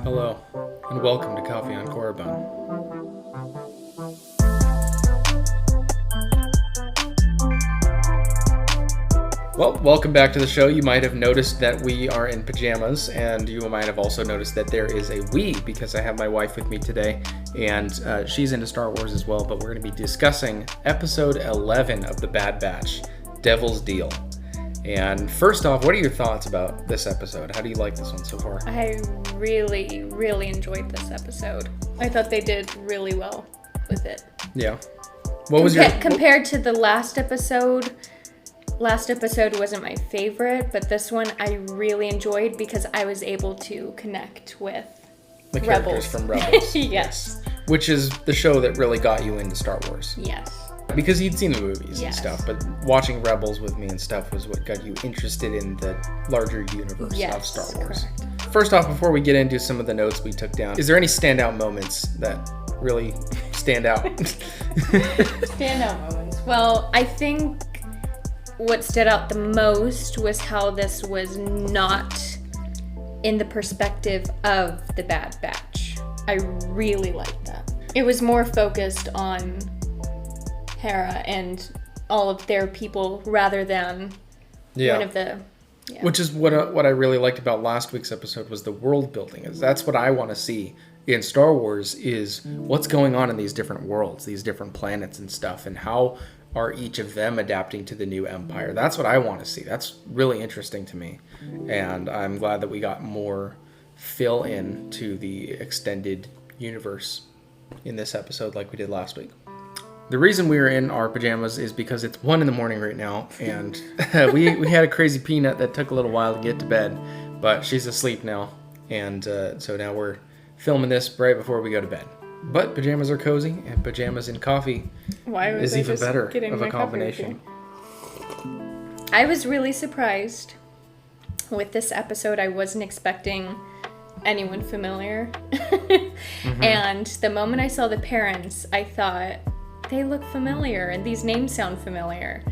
Hello, and welcome to Coffee on Korriban. Well, welcome back to the show. You might have noticed that we are in pajamas, and you might have also noticed that there is a we, because I have my wife with me today, and she's into Star Wars as well, but we're going to be discussing episode 11 of The Bad Batch, Devil's Deal. And first off, what are your thoughts about this episode? How do you like this one so far? I really, really enjoyed this episode. I thought they did really well with it. Yeah. What was compared to the last episode? Last episode wasn't my favorite, but this one I really enjoyed because I was able to connect with the characters from Rebels. Yes. Which is the show that really got you into Star Wars. Yes. Because you'd seen the movies Yes. and stuff, but watching Rebels with me and stuff was what got you interested in the larger universe of Star Wars. Correct. First off, before we get into some of the notes we took down, is there any standout moments that really stand out? Standout moments. Well, I think what stood out the most was how this was not in the perspective of the Bad Batch. I really liked that. It was more focused on Hera and all of their people rather than one of the... Yeah. Which is what I really liked about last week's episode was the world building. That's what I want to see in Star Wars is what's going on in these different worlds, these different planets and stuff, and how are each of them adapting to the new empire. That's what I want to see. That's really interesting to me. And I'm glad that we got more fill in to the extended universe in this episode like we did last week. The reason we are in our pajamas is because it's 1 a.m. right now, and we had a crazy peanut that took a little while to get to bed, but she's asleep now, and so now we're filming this right before we go to bed. But pajamas are cozy, and pajamas and coffee is even better of a combination. I was really surprised with this episode. I wasn't expecting anyone familiar. And the moment I saw the parents, I thought, they look familiar, and these names sound familiar.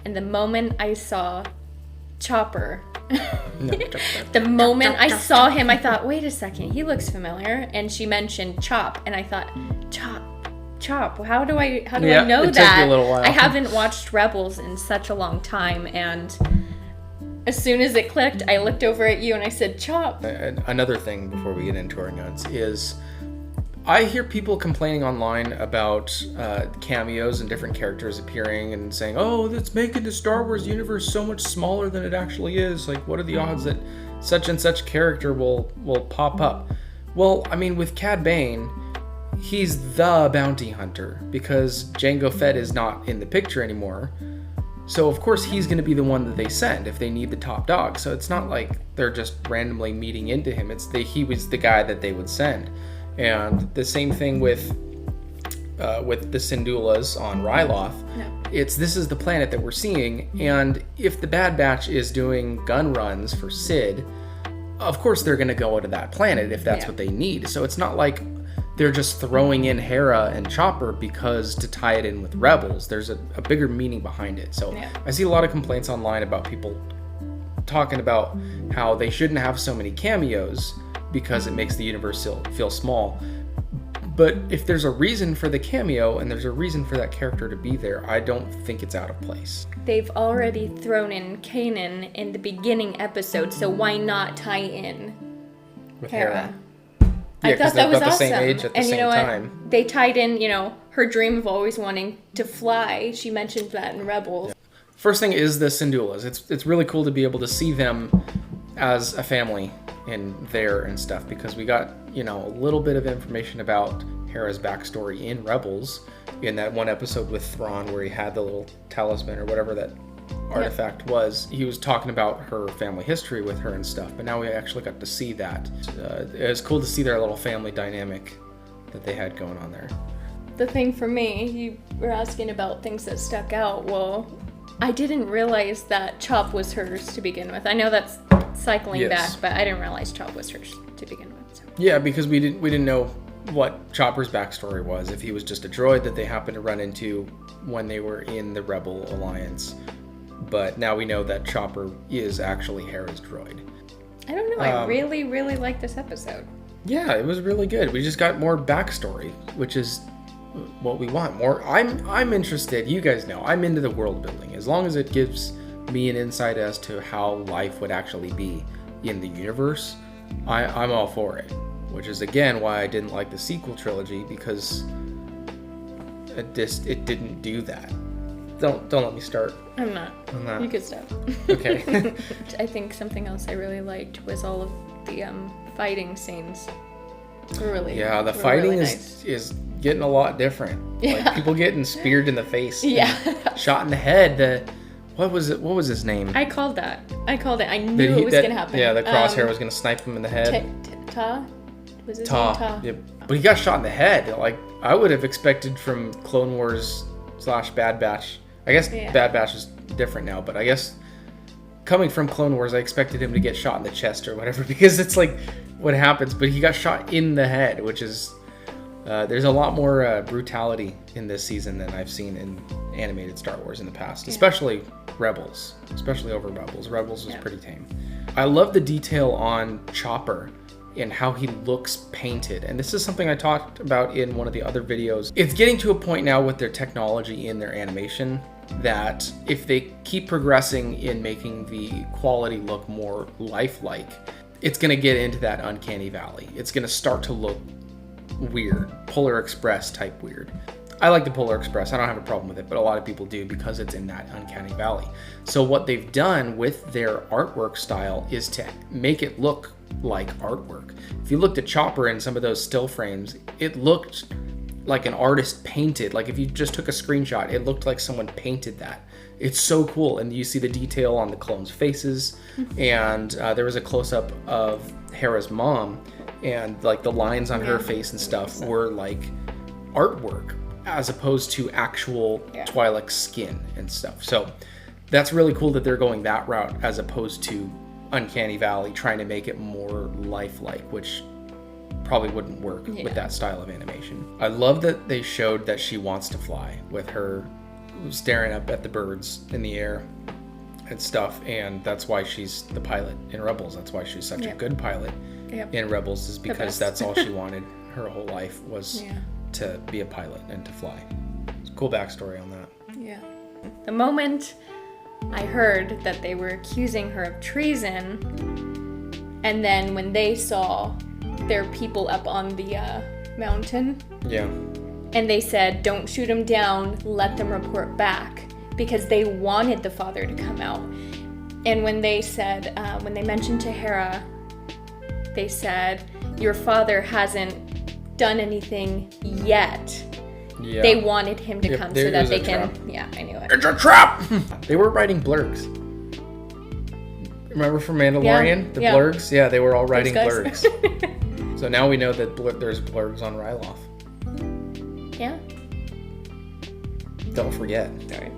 And the moment I saw Chopper, the moment I saw him, I thought, wait a second, he looks familiar. And she mentioned Chop, and I thought, Chop. How do I know it that? Took you a little while. I haven't watched Rebels in such a long time, and as soon as it clicked, I looked over at you and I said, Chop. Another thing before we get into our notes is I hear people complaining online about cameos and different characters appearing and saying, oh, that's making the Star Wars universe so much smaller than it actually is. Like, what are the odds that such and such character will pop up? Well, I mean, with Cad Bane, he's the bounty hunter because Jango Fett is not in the picture anymore. So, of course, he's going to be the one that they send if they need the top dog. So it's not like they're just randomly meeting into him. He was the guy that they would send. And the same thing with the Syndulas on Ryloth. No. This is the planet that we're seeing, and if the Bad Batch is doing gun runs for Sid, of course they're going to go to that planet if that's what they need. So it's not like they're just throwing in Hera and Chopper because to tie it in with Rebels. There's a bigger meaning behind it. So I see a lot of complaints online about people talking about how they shouldn't have so many cameos because it makes the universe feel small. But if there's a reason for the cameo and there's a reason for that character to be there, I don't think it's out of place. They've already thrown in Kanan in the beginning episode, so why not tie in with Hera? I thought that was awesome. The same age at the same time. They tied in, her dream of always wanting to fly. She mentioned that in Rebels. Yeah. First thing is the Syndulas. It's really cool to be able to see them as a family in there and stuff, because we got a little bit of information about Hera's backstory in Rebels in that one episode with Thrawn where he had the little talisman or whatever that artifact was. He was talking about her family history with her and stuff, but now we actually got to see that. It was cool to see their little family dynamic that they had going on there. The thing for me, you were asking about things that stuck out. Well, I didn't realize that Chop was hers to begin with. I know that's cycling back, but I didn't realize Chop was hers to begin with. So. Yeah, because we didn't know what Chopper's backstory was, if he was just a droid that they happened to run into when they were in the Rebel Alliance. But now we know that Chopper is actually Hera's droid. I don't know. I really, really like this episode. Yeah, it was really good. We just got more backstory, which is what we want. More. I'm interested. You guys know I'm into the world building. As long as it gives me an insight as to how life would actually be in the universe, I'm all for it. Which is again why I didn't like the sequel trilogy, because it didn't do that. Don't let me start. I'm not. You could stop. Okay. I think something else I really liked was all of the fighting scenes. The fighting really is getting a lot different. Yeah. Like people getting speared in the face. Yeah. Shot in the head. What was his name? I called it. I knew it was gonna happen. Yeah, the crosshair was gonna snipe him in the head. Ta? Was it Ta? Ta? Yep. But he got shot in the head. Like I would have expected from Clone Wars / Bad Batch. I guess Bad Batch is different now, but I guess coming from Clone Wars, I expected him to get shot in the chest or whatever, because it's like what happens. But he got shot in the head, which is there's a lot more brutality in this season than I've seen in animated Star Wars in the past, especially Rebels, especially over Rebels. Rebels was pretty tame. I love the detail on Chopper and how he looks painted. And this is something I talked about in one of the other videos. It's getting to a point now with their technology in their animation that if they keep progressing in making the quality look more lifelike, it's going to get into that uncanny valley. It's going to start to look weird, Polar Express type weird. I like the Polar Express. I don't have a problem with it, but a lot of people do because it's in that uncanny valley. So what they've done with their artwork style is to make it look like artwork. If you looked at Chopper in some of those still frames, it looked like an artist painted. Like if you just took a screenshot, it looked like someone painted that. It's so cool. And you see the detail on the clones' faces. And there was a close-up of Hera's mom, and like the lines on her face and stuff were like artwork as opposed to actual Twi'lek skin and stuff. So that's really cool that they're going that route as opposed to Uncanny Valley, trying to make it more lifelike, which probably wouldn't work with that style of animation. I love that they showed that she wants to fly, with her staring up at the birds in the air and stuff, and that's why she's the pilot in Rebels. That's why she's such a good pilot in Rebels, is because that's all she wanted her whole life was to be a pilot and to fly. It's a cool backstory on that. Yeah. The moment I heard that they were accusing her of treason, and then when they saw their people up on the mountain, and they said, don't shoot them down, let them report back, because they wanted the father to come out. And when they said, when they mentioned to Hera, they said, your father hasn't done anything yet. Yeah. They wanted him to come so that they can... Trap. Yeah, I knew it. It's a trap! They were writing blurgs. Remember from Mandalorian? The blurgs? Yeah, they were all writing blurgs. So now we know that there's blurgs on Ryloth. Yeah. Don't forget.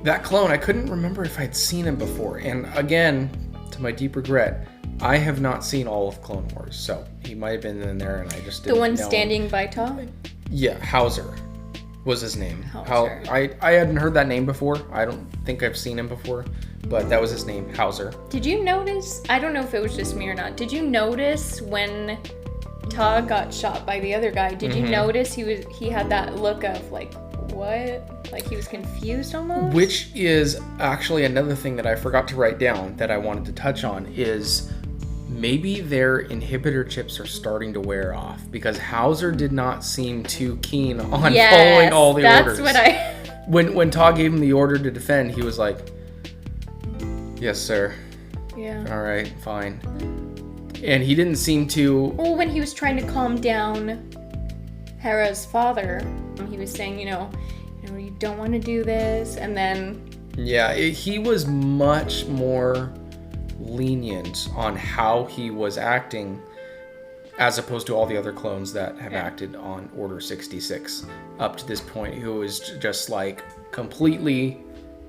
That clone, I couldn't remember if I'd seen him before. And again, to my deep regret, I have not seen all of Clone Wars. So he might have been in there and I just didn't know. The one standing by Toph? Yeah, Hauser was his name. Hauser. I hadn't heard that name before. I don't think I've seen him before, but that was his name, Hauser. Did you notice, I don't know if it was just me or not, did you notice when Toph got shot by the other guy, did you notice he had that look of like, what? Like he was confused almost? Which is actually another thing that I forgot to write down that I wanted to touch on is maybe their inhibitor chips are starting to wear off, because Hauser did not seem too keen on following all the orders. That's what When Todd gave him the order to defend, he was like, yes, sir. Yeah. All right, fine. And he didn't seem to... Well, when he was trying to calm down Hera's father, he was saying, you don't want to do this, and then... Yeah, he was much more lenient on how he was acting as opposed to all the other clones that have acted on Order 66 up to this point, who was just like completely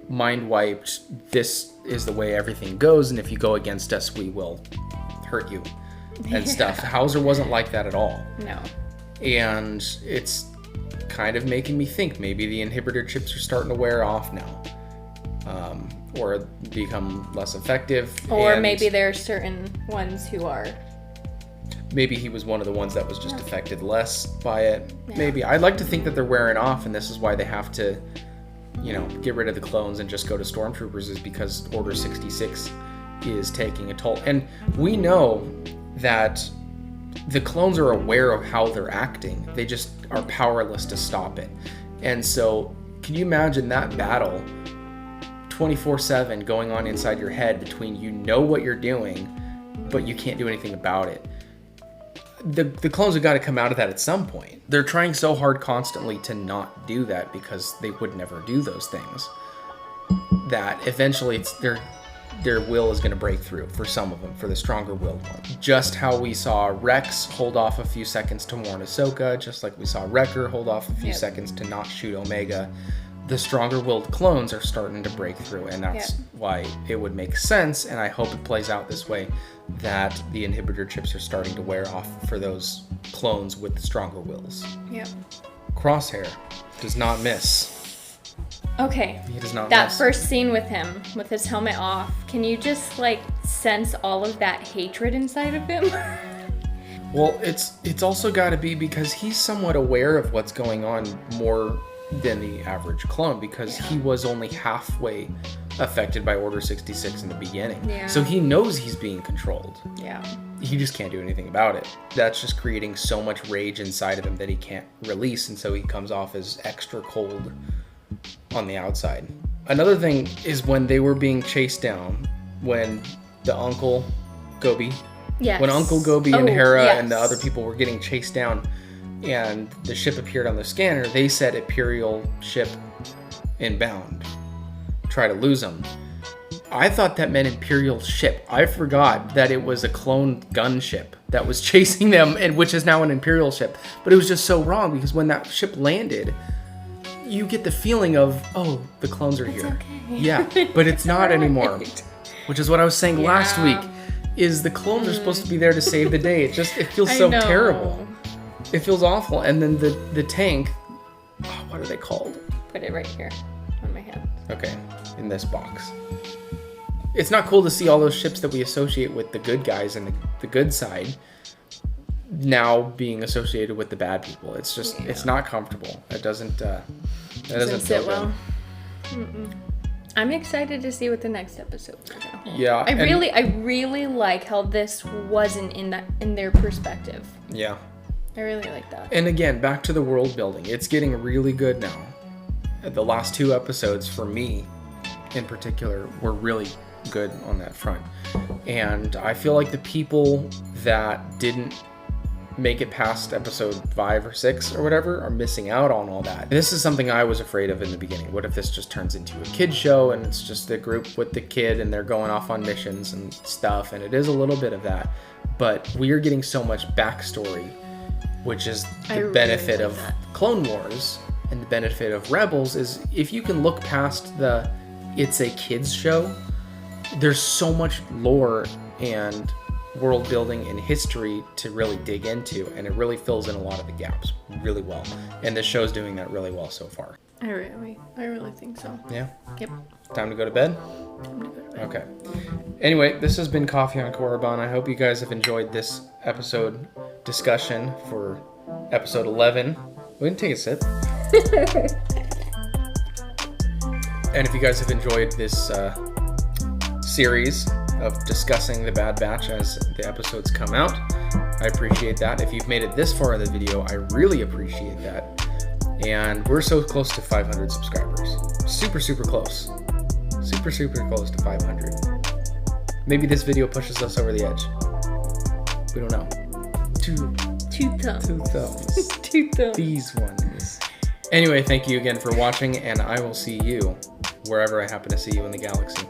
mind wiped. This is the way everything goes, and if you go against us, we will hurt you and stuff. Hauser wasn't like that at all. No. And it's kind of making me think maybe the inhibitor chips are starting to wear off now. Or become less effective. Or and maybe there are certain ones who are. maybe he was one of the ones that was just affected less by it. Yeah. Maybe. I'd like to think that they're wearing off, and this is why they have to, get rid of the clones and just go to stormtroopers, is because Order 66 is taking a toll. And we know that the clones are aware of how they're acting. They just are powerless to stop it. And so, can you imagine that battle 24/7 going on inside your head between what you're doing, but you can't do anything about it? The clones have got to come out of that at some point. They're trying so hard constantly to not do that because they would never do those things, that eventually their will is going to break through for some of them, for the stronger willed one. Just how we saw Rex hold off a few seconds to warn Ahsoka, just like we saw Wrecker hold off a few seconds to not shoot Omega. The stronger willed clones are starting to break through, and that's why it would make sense, and I hope it plays out this way, that the inhibitor chips are starting to wear off for those clones with stronger wills. Yep. Crosshair does not miss. Okay. He does not That miss. first scene with him, with his helmet off, can you just sense all of that hatred inside of him? Well, it's also got to be because he's somewhat aware of what's going on more than the average clone, because he was only halfway affected by Order 66 in the beginning. Yeah. So he knows he's being controlled. Yeah. He just can't do anything about it. That's just creating so much rage inside of him that he can't release, and so he comes off as extra cold on the outside. Another thing is when they were being chased down, when the Uncle Gobi, Yes. when Uncle Gobi and Hera yes. and the other people were getting chased down, and the ship appeared on the scanner, they said Imperial ship inbound. Try to lose them. I thought that meant Imperial ship. I forgot that it was a clone gunship that was chasing them, and which is now an Imperial ship. But it was just so wrong, because when that ship landed, you get the feeling of, oh, the clones are here. Okay. Yeah, but it's not anymore. Right. Which is what I was saying last week, is the clones are supposed to be there to save the day. It feels so terrible. It feels awful. And then the tank, what are they called? Put it right here on my hand. Okay, in this box. It's not cool to see all those ships that we associate with the good guys and the good side now being associated with the bad people. It's just, it's not comfortable. It doesn't feel sit good. well. I'm excited to see what the next episodes are gonna hold. Yeah, I really like how this wasn't in their perspective. Yeah. I really like that. And again, back to the world building. It's getting really good now. The last 2 episodes, for me in particular, were really good on that front. And I feel like the people that didn't make it past episode 5 or 6 or whatever are missing out on all that. This is something I was afraid of in the beginning. What if this just turns into a kid show and it's just a group with the kid and they're going off on missions and stuff? And it is a little bit of that. But we are getting so much backstory, which is the benefit of Clone Wars, and the benefit of Rebels is if you can look past it's a kids show, there's so much lore and world building and history to really dig into, and it really fills in a lot of the gaps really well. And this show's doing that really well so far. I really think so. Yeah? Yep. Time to go to bed? Time to go to bed. Okay. Anyway, this has been Coffee on Korriban. I hope you guys have enjoyed this episode discussion for episode 11. We can take a sip. And if you guys have enjoyed this series of discussing the Bad Batch as the episodes come out, I appreciate that. If you've made it this far in the video, I really appreciate that. And we're so close to 500 subscribers. Super, super close. Super, super close to 500. Maybe this video pushes us over the edge. We don't know. Two thumbs. 2 thumbs. 2 thumbs. These ones. Anyway, thank you again for watching, and I will see you wherever I happen to see you in the galaxy.